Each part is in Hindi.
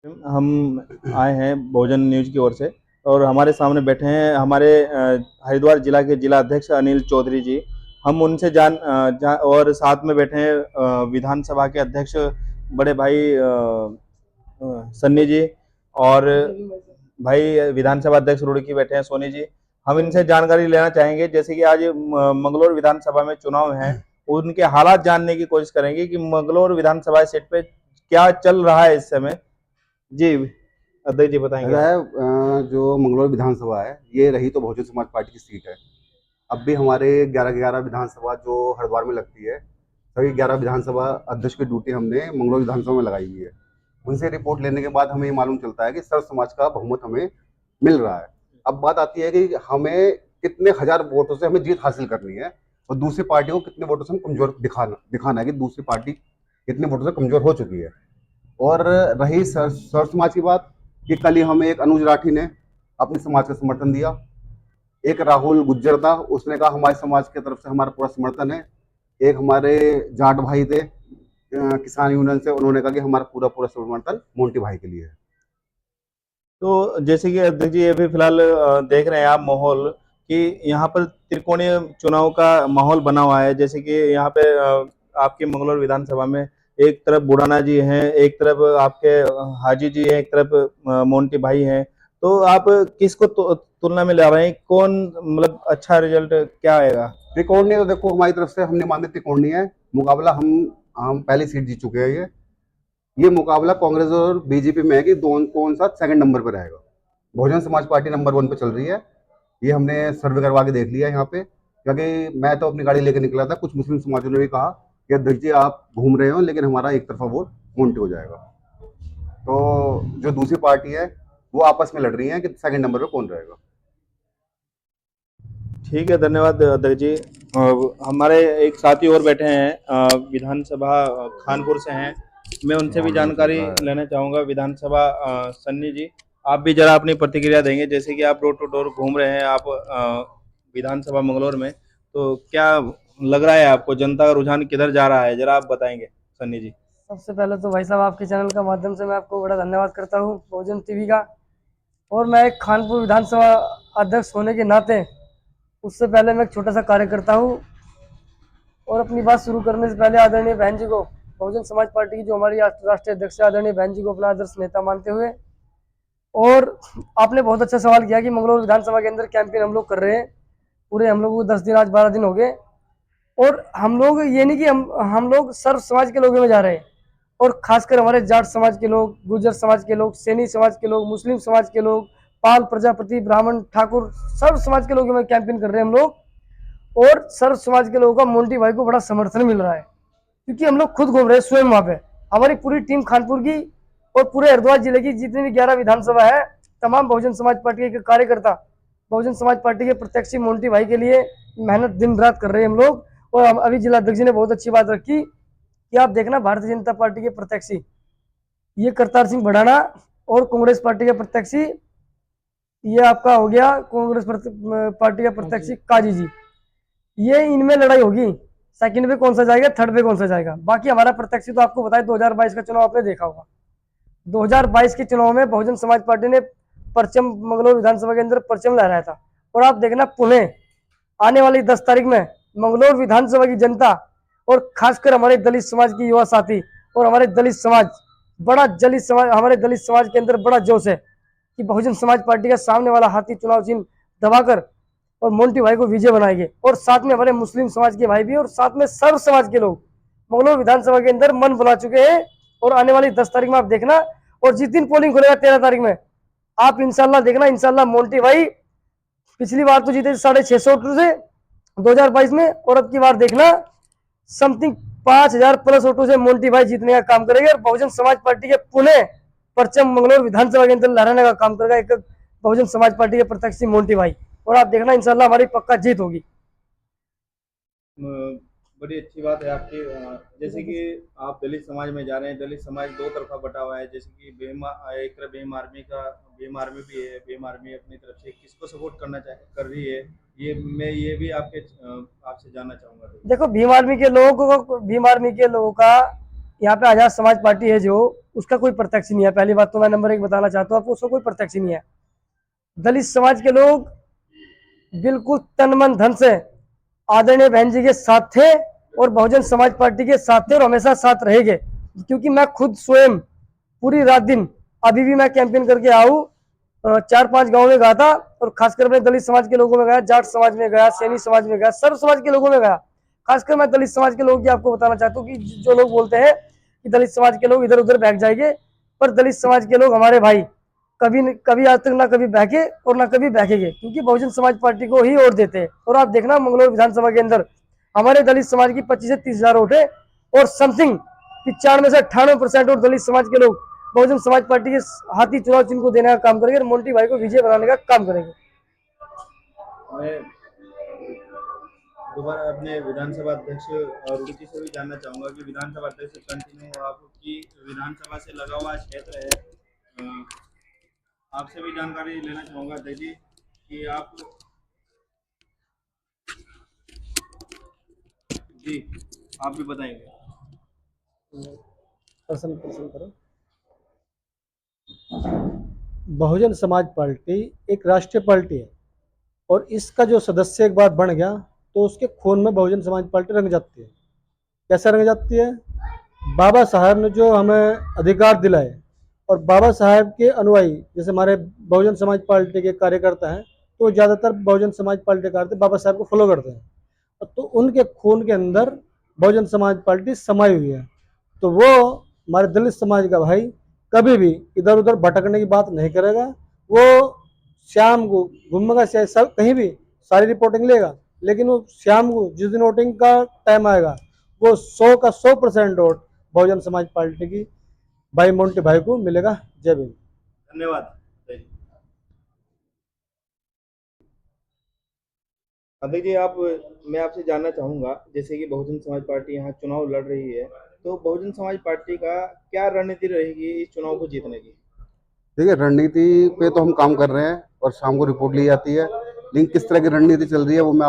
हम आए हैं बहुजन न्यूज की ओर से और हमारे सामने बैठे हैं हमारे हरिद्वार जिला के जिला अध्यक्ष अनिल चौधरी जी। हम उनसे और साथ में बैठे हैं विधानसभा के अध्यक्ष बड़े भाई सन्नी जी और भाई विधानसभा अध्यक्ष रुड़की बैठे हैं सोनी जी। हम इनसे जानकारी लेना चाहेंगे जैसे कि आज मंगलौर विधानसभा में चुनाव है, उनके हालात जानने की कोशिश करेंगे कि मंगलौर विधानसभा सीट पे क्या चल रहा है इस समय। जी, अध्यक्ष जी बताएंगे ऐसा आप। है जो मंगलौर विधानसभा है ये रही तो बहुजन समाज पार्टी की सीट है। अब भी हमारे 11 विधानसभा जो हरिद्वार में लगती है, सभी 11 विधानसभा अध्यक्ष की ड्यूटी हमने मंगलौर विधानसभा में लगाई हुई है। उनसे रिपोर्ट लेने के बाद हमें ये मालूम चलता है कि सर्व समाज का बहुमत हमें मिल रहा है। अब बात आती है कि हमें कितने हजार वोटों से हमें जीत हासिल करनी है और दूसरी पार्टी को कितने वोटों से हम कमजोर दिखाना दिखाना है कि दूसरी पार्टी कितने वोटों से कमजोर हो चुकी है। और रही सर्व समाज की बात, कि कल ही हमें एक अनुज राठी ने अपने समाज का समर्थन दिया। एक राहुल गुज्जर था, उसने कहा हमारे समाज की तरफ से हमारा पूरा समर्थन है। एक हमारे जाट भाई थे किसान यूनियन से, उन्होंने कहा कि हमारा पूरा पूरा समर्थन मोंटी भाई के लिए है। तो जैसे कि अध्यक्ष जी अभी फिलहाल देख रहे हैं आप माहौल कि यहाँ पर त्रिकोणीय चुनाव का माहौल बना हुआ है। जैसे कि यहाँ पे आपके मंगलौर विधानसभा में एक तरफ बुढ़ाना जी हैं, एक तरफ आपके हाजी जी हैं, एक तरफ मोंटी भाई हैं। तो आप किसको तुलना में ला रहे हैं, कौन मतलब अच्छा रिजल्ट क्या आएगा? त्रिकोणीय तो देखो हमारी तरफ से हमने माने त्रिकोणीय है मुकाबला। हम पहली सीट जीत चुके हैं। ये मुकाबला कांग्रेस और बीजेपी में है कि कौन सा सेकंड नंबर पर रहेगा। बहुजन समाज पार्टी नंबर 1 पे चल रही है। ये हमने सर्वे करवा के देख लिया यहाँ पे, क्योंकि मैं तो अपनी गाड़ी लेकर निकला था। कुछ मुस्लिम समाजों ने भी कहा कि अध्यक्ष जी आप घूम रहे हो, लेकिन हमारा एक तरफा वोट मोन्टी हो जाएगा। तो जो दूसरी पार्टी है वो आपस में लड़ रही है कि सेकंड नंबर पे कौन रहेगा। ठीक है, धन्यवाद अध्यक्ष जी। हमारे एक साथी और बैठे हैं विधानसभा खानपुर से हैं। मैं उनसे भी लॉकडाउन चल जानकारी रहा है। लेना चाहूँगा। विधानसभा सन्नी जी, आप भी जरा अपनी प्रतिक्रिया देंगे। जैसे कि आप डोर टू डोर घूम रहे हैं आप विधानसभा मंगलौर में, तो क्या लग रहा है आपको, जनता का रुझान किधर जा रहा है, जरा आप बताएंगे सन्नी जी। सबसे पहले तो भाई साहब आपके चैनल का माध्यम से मैं आपको बड़ा धन्यवाद करता हूँ, भोजन टीवी का। और मैं एक खानपुर विधानसभा अध्यक्ष होने के नाते उससे पहले मैं एक छोटा सा कार्य करता हूँ। और अपनी बात शुरू करने से पहले आदरणीय बहन जी को, बहुजन समाज पार्टी की जो हमारी राष्ट्रीय अध्यक्ष है, आदरणीय बहन जी को अपना आदर्श नेता मानते हुए, और आपने बहुत अच्छा सवाल किया कि मंगलौर विधानसभा के अंदर कैंपेन हम लोग कर रहे हैं। पूरे हम लोग को 10 दिन, आज 12 दिन हो गए। और हम लोग ये नहीं कि हम लोग सर्व समाज के लोगों में जा रहे हैं, और खासकर हमारे जाट समाज के लोग, गुर्जर समाज के लोग, सैनी समाज के लोग, मुस्लिम समाज के लोग, पाल, प्रजापति, ब्राह्मण, ठाकुर, सर्व समाज के लोगों में कैंपेन कर रहे हैं हम लोग। और सर्व समाज के लोगों का मोंटी भाई को बड़ा समर्थन मिल रहा है, क्योंकि हम लोग खुद घूम रहे हैं स्वयं वहां पे। हमारी पूरी टीम खानपुर की और पूरे हरिद्वार जिले की जितनी भी 11 विधानसभा है, तमाम बहुजन समाज पार्टी के कार्यकर्ता बहुजन समाज पार्टी के प्रत्याशी मोंटी भाई के लिए मेहनत दिन रात कर रहे हैं हम लोग। और अभी जिला अध्यक्ष जी ने बहुत अच्छी बात रखी कि आप देखना, भारतीय जनता पार्टी के प्रत्याशी ये करतार सिंह भड़ाना, और कांग्रेस पार्टी के प्रत्याशी ये आपका हो गया कांग्रेस पार्टी का प्रत्याशी काजी जी। ये इनमें लड़ाई होगी, सेकंड पे कौन सा जाएगा, थर्ड पे कौन सा जाएगा। बाकी हमारा प्रत्याशी तो आपको बताया, 2022 का चुनाव आपने देखा होगा। 2022 के चुनाव में बहुजन समाज पार्टी ने परचम मंगलौर विधानसभा के अंदर परचम लहराया था। और आप देखना पुणे आने वाली 10 तारीख में मंगलौर विधानसभा की जनता, और खासकर हमारे दलित समाज की युवा साथी और हमारे दलित समाज, हमारे दलित समाज के अंदर बड़ा जोश है कि बहुजन समाज पार्टी का सामने वाला हाथी चुनाव चिन्ह दबाकर और मोंटी भाई को विजय बनाएंगे। और साथ में हमारे मुस्लिम समाज के भाई भी, और साथ में सर्व समाज के लोग मंगलौर विधानसभा के अंदर मन बना चुके हैं। और आने वाली 10 तारीख में आप देखना, और जिस दिन पोलिंग खुलेगा 13 तारीख में, आप इंशाल्लाह देखना, इंशाल्लाह मोंटी भाई पिछली बार तो जीते 650 वोटों से 2022 में, और अब की बार देखना समथिंग 5000 प्लस वोटों से मोंटी भाई जीतने का काम करेंगे। और बहुजन समाज पार्टी के पुणे परचम मंगलौर विधानसभा के अंदर लहराने का काम करेगा एक बहुजन समाज पार्टी के प्रत्याशी मोंटी भाई। और आप देखना इंशाल्लाह हमारी पक्का जीत होगी। बड़ी अच्छी बात है आपकी। जैसे कि आप दलित समाज में जा रहे हैं, दलित समाज दो तरफा बटा हुआ है। जैसे कि एक तरफ भीम आर्मी भी है। भीम आर्मी अपनी तरफ से किसको सपोर्ट कर रही है, ये भी आपसे जानना चाहूंगा। देखो, भीम आर्मी के लोगों का यहाँ पे आजाद समाज पार्टी है जो, उसका कोई प्रत्यक्ष नहीं है। पहली बात तो मैं नंबर 1 बताना चाहता हूँ आपको, उसका कोई प्रत्यक्ष नहीं है। दलित समाज के लोग बिल्कुल तन मन धन से आदरणीय बहन जी के साथ थे और बहुजन समाज पार्टी के साथ थे और हमेशा साथ रहेंगे। क्योंकि मैं खुद स्वयं पूरी रात दिन अभी भी मैं कैंपेन करके आऊँ, 4-5 गाँव में गया था और खासकर मैं दलित समाज के लोगों में गया, जाट समाज में गया, सैनी समाज में गया, सर्व समाज के लोगों में गया। खासकर मैं दलित समाज के लोगों की आपको बताना चाहता हूँ कि जो लोग बोलते हैं कि दलित समाज के लोग इधर उधर भाग जाएंगे, पर दलित समाज के लोग हमारे भाई कभी आज तक ना कभी बहके और ना कभी बहकेंगे, क्योंकि बहुजन समाज पार्टी को ही वोट देते हैं। और आप देखना मंगलौर विधानसभा के अंदर हमारे दलित समाज की 25 से 30 हजार वोट है और समथिंग 95 से 98% और दलित समाज के लोग बहुजन समाज पार्टी के हाथी चुनाव चिन्ह को देने का काम करेंगे और मोंटी भाई को विजय बनाने का काम करेंगे। मैं दोबारा अपने विधानसभा अध्यक्ष रुचि जी से भी जानना चाहूंगा कि विधानसभा अध्यक्ष कंटिन्यू आपकी विधानसभा से लगा हुआ क्षेत्र है, अ, आपसे भी जानकारी लेना चाहूंगा अध्यक्ष जी कि आप जी आप भी बताएंगे। प्रश्न करो। बहुजन समाज पार्टी एक राष्ट्रीय पार्टी है और इसका जो सदस्य एक बार बन गया तो उसके खून में बहुजन समाज पार्टी रंग जाती है। कैसे रंग जाती है? बाबा साहब ने जो हमें अधिकार दिलाए और बाबा साहब के अनुयायी जैसे हमारे बहुजन समाज पार्टी के कार्यकर्ता हैं, तो ज़्यादातर बहुजन समाज पार्टी के कार्यकर्ता बाबा साहब को फॉलो करते हैं, तो उनके खून के अंदर बहुजन समाज पार्टी समाई हुई है। तो वो हमारे दलित समाज का भाई कभी भी इधर उधर भटकने की बात नहीं करेगा। वो शाम को घूमेगा, चाहे सब कहीं भी सारी रिपोर्टिंग लेगा, लेकिन वो शाम को जिस दिन वोटिंग का टाइम आएगा वो 100 का 100% वोट बहुजन समाज पार्टी की भाई मोंटी भाई को मिलेगा। जय भीम। धन्यवाद। अध्यक्ष जी मैं आपसे जानना चाहूंगा, जैसे कि बहुजन समाज पार्टी यहाँ चुनाव लड़ रही है, तो बहुजन समाज पार्टी का क्या रणनीति रहेगी इस चुनाव को जीतने की? देखिए, रणनीति पे तो हम काम कर रहे हैं और शाम को रिपोर्ट ली जाती है, लेकिन किस तरह की रणनीति चल रही है वो मैं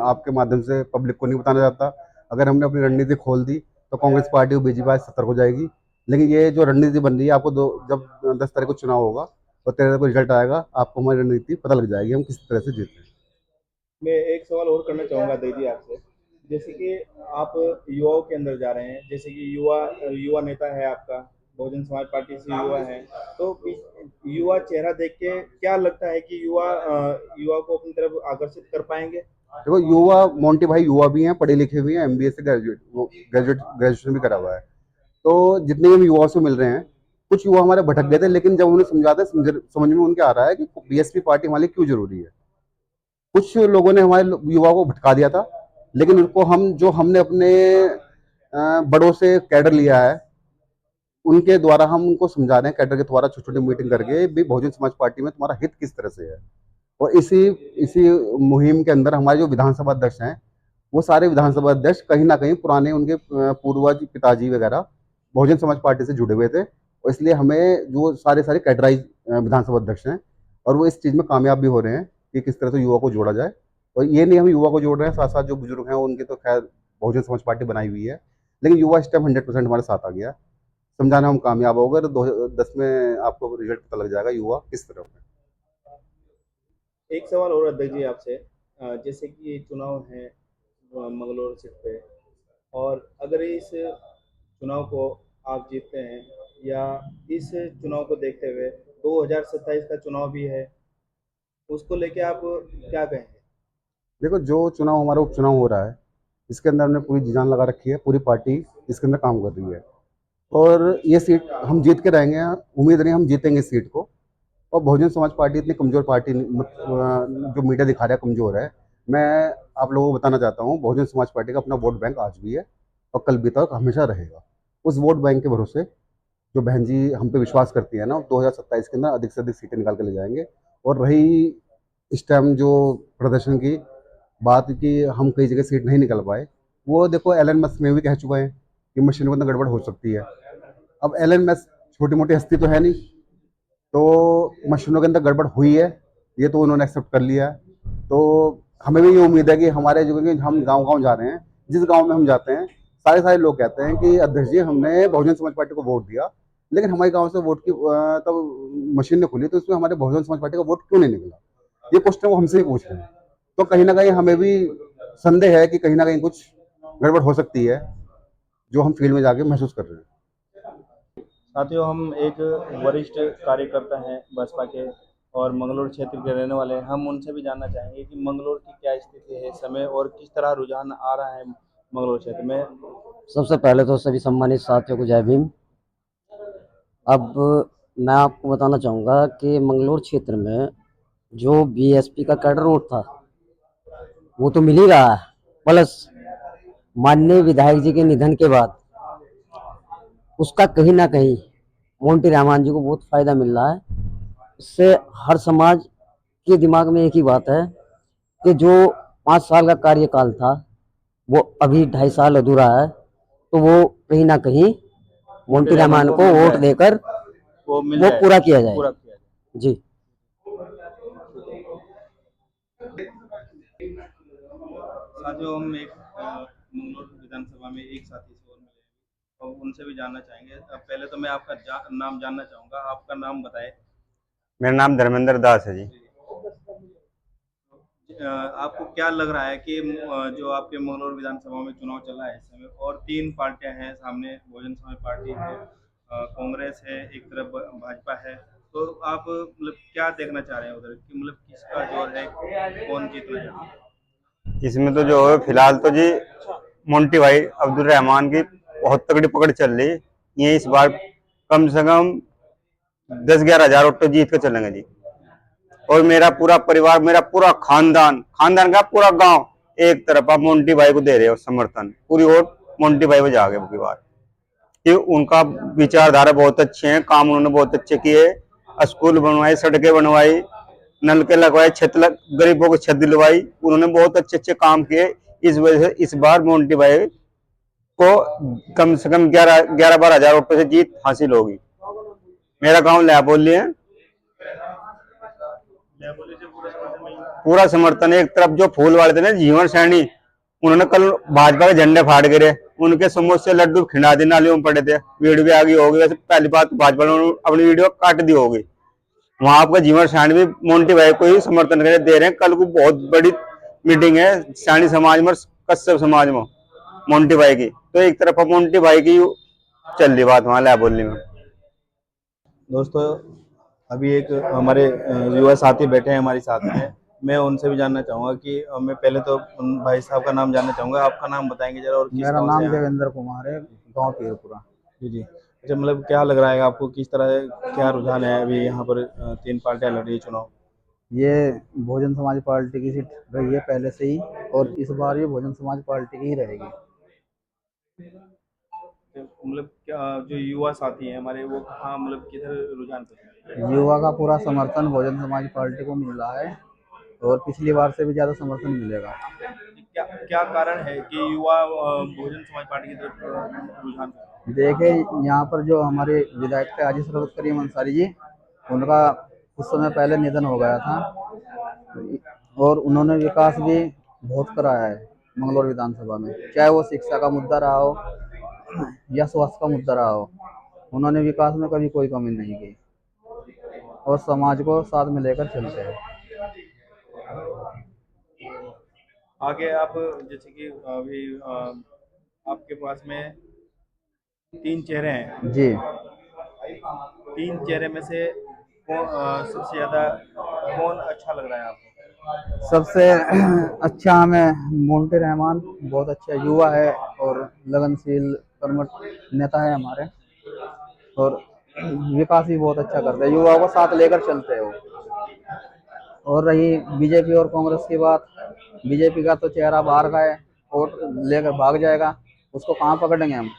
आपके माध्यम से पब्लिक को नहीं बताना चाहता। अगर हमने अपनी रणनीति खोल दी तो कांग्रेस पार्टी और बीजेपी आज सतर्क हो जाएगी। लेकिन ये जो रणनीति बन रही है, आपको जब 10 तारीख को चुनाव होगा और 13 तारीख को रिजल्ट आएगा, आपको हमारी रणनीति पता लग जाएगी हम किस तरह से जीते हैं। मैं एक सवाल और करना चाहूंगा दीदी आपसे, जैसे कि आप युवाओं के अंदर जा रहे हैं, जैसे कि युवा युवा नेता है आपका, बहुजन समाज पार्टी से युवा है, तो युवा चेहरा देख के क्या लगता है कि युवा को अपनी तरफ आकर्षित कर पाएंगे? देखो, युवा मोंटी भाई युवा भी हैं, पढ़े लिखे भी हैं, एमबीए से ग्रेजुएशन भी करा हुआ है। तो जितने भी हम युवाओं से मिल रहे हैं, कुछ युवा हमारे भटक गए थे, लेकिन जब उन्हें समझाते समझ में उनके आ रहा है कि बीएसपी पार्टी हमारे लिए क्यों जरूरी है। कुछ लोगों ने हमारे युवाओं को भटका दिया था, लेकिन उनको हमने अपने बड़ों से कैडर लिया है, उनके द्वारा हम उनको समझा रहे हैं, कैडर के द्वारा छोटी छोटी मीटिंग करके भी बहुजन समाज पार्टी में तुम्हारा हित किस तरह से है। और इसी इसी मुहिम के अंदर हमारे जो विधानसभा अध्यक्ष हैं, वो सारे विधानसभा अध्यक्ष कहीं ना कहीं पुराने उनके पूर्वज पिताजी वगैरह बहुजन समाज पार्टी से जुड़े हुए थे, और इसलिए हमें जो सारे कैडराइज विधानसभा अध्यक्ष हैं और वो इस चीज़ में कामयाब भी हो रहे हैं कि किस तरह से युवा को जोड़ा जाए। और ये नहीं हम युवा को जोड़ रहे हैं, साथ साथ जो बुजुर्ग हैं उनकी तो खैर बहुजन समाज पार्टी बनाई हुई है, लेकिन युवा इस टाइम 100% हमारे साथ आ गया। समझाना हम कामयाब हो गए तो 2010 में आपको रिजल्ट पता लग जाएगा युवा किस तरह है। एक सवाल और अध्यक्ष जी आपसे, जैसे कि चुनाव है मंगलौर सीट पे, और अगर इस चुनाव को आप जीतते हैं या इस चुनाव को देखते हुए 2027 का चुनाव भी है, उसको लेके आप क्या कहेंगे? देखो, जो चुनाव हमारा उपचुनाव हो रहा है, इसके अंदर हमने पूरी जी जान लगा रखी है, पूरी पार्टी इसके अंदर काम कर रही है और ये सीट हम जीत के रहेंगे। उम्मीद नहीं हम जीतेंगे इस सीट को। और बहुजन समाज पार्टी इतनी कमज़ोर पार्टी जो मीडिया दिखा रहा है कमज़ोर है, मैं आप लोगों को बताना चाहता हूँ बहुजन समाज पार्टी का अपना वोट बैंक आज भी है और कल भी तक हमेशा रहेगा। उस वोट बैंक के भरोसे जो बहन जी हम पे विश्वास करती है ना, 2027 के अंदर अधिक से अधिक सीटें निकाल के ले जाएंगे। और रही इस टाइम जो प्रदर्शन की बात कि हम कई जगह सीट नहीं निकल पाए, वो देखो एलन मस्क में भी कह चुका है कि मशीन के अंदर गड़बड़ हो सकती है। अब एलन मस्क छोटी मोटी हस्ती तो है नहीं, तो मशीनों के अंदर गड़बड़ हुई है, ये तो उन्होंने एक्सेप्ट कर लिया है। तो हमें भी ये उम्मीद है कि हमारे जो कि हम गांव-गांव जा रहे हैं, जिस गांव में हम जाते हैं सारे लोग कहते हैं कि अध्यक्ष जी हमने बहुजन समाज पार्टी को वोट दिया, लेकिन हमारे गांव से वोट की तब मशीन ने खुली तो उसमें हमारे बहुजन समाज पार्टी का वोट क्यों नहीं निकला। ये क्वेश्चन वो हमसे ही पूछ रहे हैं। तो कहीं ना कहीं हमें भी संदेह है कि कहीं ना कहीं कुछ गड़बड़ हो सकती है, जो हम फील्ड में जाके महसूस कर रहे हैं। साथियों, हम एक वरिष्ठ कार्यकर्ता हैं बसपा के और मंगलौर क्षेत्र के रहने वाले हैं। हम उनसे भी जानना चाहेंगे कि मंगलौर की क्या स्थिति है इस समय और किस तरह रुझान आ रहा है मंगलौर क्षेत्र में। सबसे पहले तो सभी सम्मानित साथियों को जय भीम। अब मैं आपको बताना चाहूँगा कि मंगलौर क्षेत्र में जो बीएसपी का कैडर वोट था वो तो मिल ही रहा है, प्लस माननीय विधायक जी के निधन के बाद उसका कहीं ना कहीं मोंटी रहमान जी को बहुत फायदा मिल रहा है। इससे हर समाज के दिमाग में एक ही बात है कि जो 5 साल का कार्यकाल था वो अभी 2.5 साल अधूरा है, तो वो कहीं ना कहीं मोंटी रहमान को वोट देकर वो पूरा किया जाए। पूरा किया जाए। जी। साथियों, हम एक मंगलौर विधानसभा में एक साथी से और मिले हैं और उनसे भी जानना चाहेंगे। अब पहले तो मैं आपका नाम जानना चाहूँगा, आपका नाम बताएं। मेरा नाम धर्मेंद्र दास है जी। आपको क्या लग रहा है कि जो आपके मंगलौर विधानसभा में चुनाव चल रहा है इस समय और 3 पार्टियां हैं सामने, बहुजन समाज पार्टी है, कांग्रेस है, एक तरफ भाजपा है, तो आप मतलब क्या देखना चाह रहे हैं उधर कि मतलब किसका जोर है, कौन जीतना चाहता है? इसमें तो जो है फिलहाल तो जी मोंटी भाई अब्दुल रहमान की बहुत तगड़ी पकड़ चल रही। ये इस बार कम से कम 10-11 हजार वोट तो जीत के चलेंगे जी। और मेरा पूरा परिवार, मेरा पूरा खानदान का पूरा गांव एक तरफ आप मोंटी भाई को दे रहे हो समर्थन। पूरी वोट मोंटी भाई को जागे की बार कि उनका विचारधारा बहुत अच्छे हैं, काम उन्होंने बहुत अच्छे किए, स्कूल बनवाए, सड़कें बनवाई, नलके लगवाए, गरीबों को छत दिलवाई, उन्होंने बहुत अच्छे अच्छे काम किए। इस वजह से इस बार मोंटी भाई को कम से कम 11-12 हजार वोटों से जीत हासिल होगी। मेरा गांव लैबोली है। पूरा समर्थन है। एक तरफ जो फूल वाले थे ना जीवन सैनी, उन्होंने कल भाजपा के झंडे फाड़ गिरे, उनके समोसे लड्डू खिंडा दी नालियों में पड़े थे। वीडियो भी आगे होगी। वैसे पहली बात भाजपा ने अपनी वीडियो काट दी होगी। वहां आपका जीवन सैनी भी मोंटी भाई को ही समर्थन करने दे रहे हैं। कल को बहुत बड़ी मीटिंग है सैनी समाज में, कश्यप समाज में मोंटी भाई की, तो एक तरफ मोंटी भाई की चल रही बात वहां लैबोली में। दोस्तों, अभी एक हमारे युवा साथी बैठे हैं हमारे साथ में, मैं उनसे भी जानना चाहूँगा कि मैं पहले तो उन भाई साहब का नाम जानना चाहूँगा। आपका नाम बताएंगे जरा और किस मेरा गांव से नाम हैं आप? देवेंद्र कुमार है, गांव पीरपुरा। जी जी। अच्छा, मतलब क्या लग रहा है आपको, किस तरह क्या रुझान है अभी यहाँ पर 3 पार्टियां लड़ रही है चुनाव? ये बहुजन समाज पार्टी की सीट रही है पहले से ही, और इस बार ये बहुजन समाज पार्टी की ही रहेगी। तो मतलब क्या जो युवा साथी हैं हमारे, वो कहाँ मतलब किधर रुझान कर? युवा का पूरा समर्थन बहुजन समाज पार्टी को मिल रहा है और पिछली बार से भी ज्यादा समर्थन मिलेगा। क्या क्या कारण है कि युवा बहुजन समाज पार्टी की तरफ रुझान कर रहे हैं? देखे, यहाँ पर जो हमारे विधायक थे हाजी सरबत करीम अंसारी जी, उनका कुछ समय पहले निधन हो गया था और उन्होंने विकास भी बहुत कराया है मंगलौर विधानसभा में, चाहे वो शिक्षा का मुद्दा रहा हो या स्वास्थ्य का मुद्दा रहा हो। उन्होंने विकास में कभी कोई कमी नहीं की और समाज को साथ में लेकर चलते हैं। आगे आप जैसे कि अभी आपके पास में 3 चेहरे हैं, जी, 3 चेहरे में से सबसे ज्यादा कौन अच्छा लग रहा है आपको? सबसे अच्छा हमें मोंटी रहमान बहुत अच्छा युवा है और लगनशील कर्मठ नेता है हमारे, और विकास भी बहुत अच्छा करते हैं, युवाओं को साथ लेकर चलते हैं वो। और रही बीजेपी और कांग्रेस की बात, बीजेपी का तो चेहरा बाहर का है, वोट लेकर भाग जाएगा, उसको कहाँ पकड़ेंगे हम।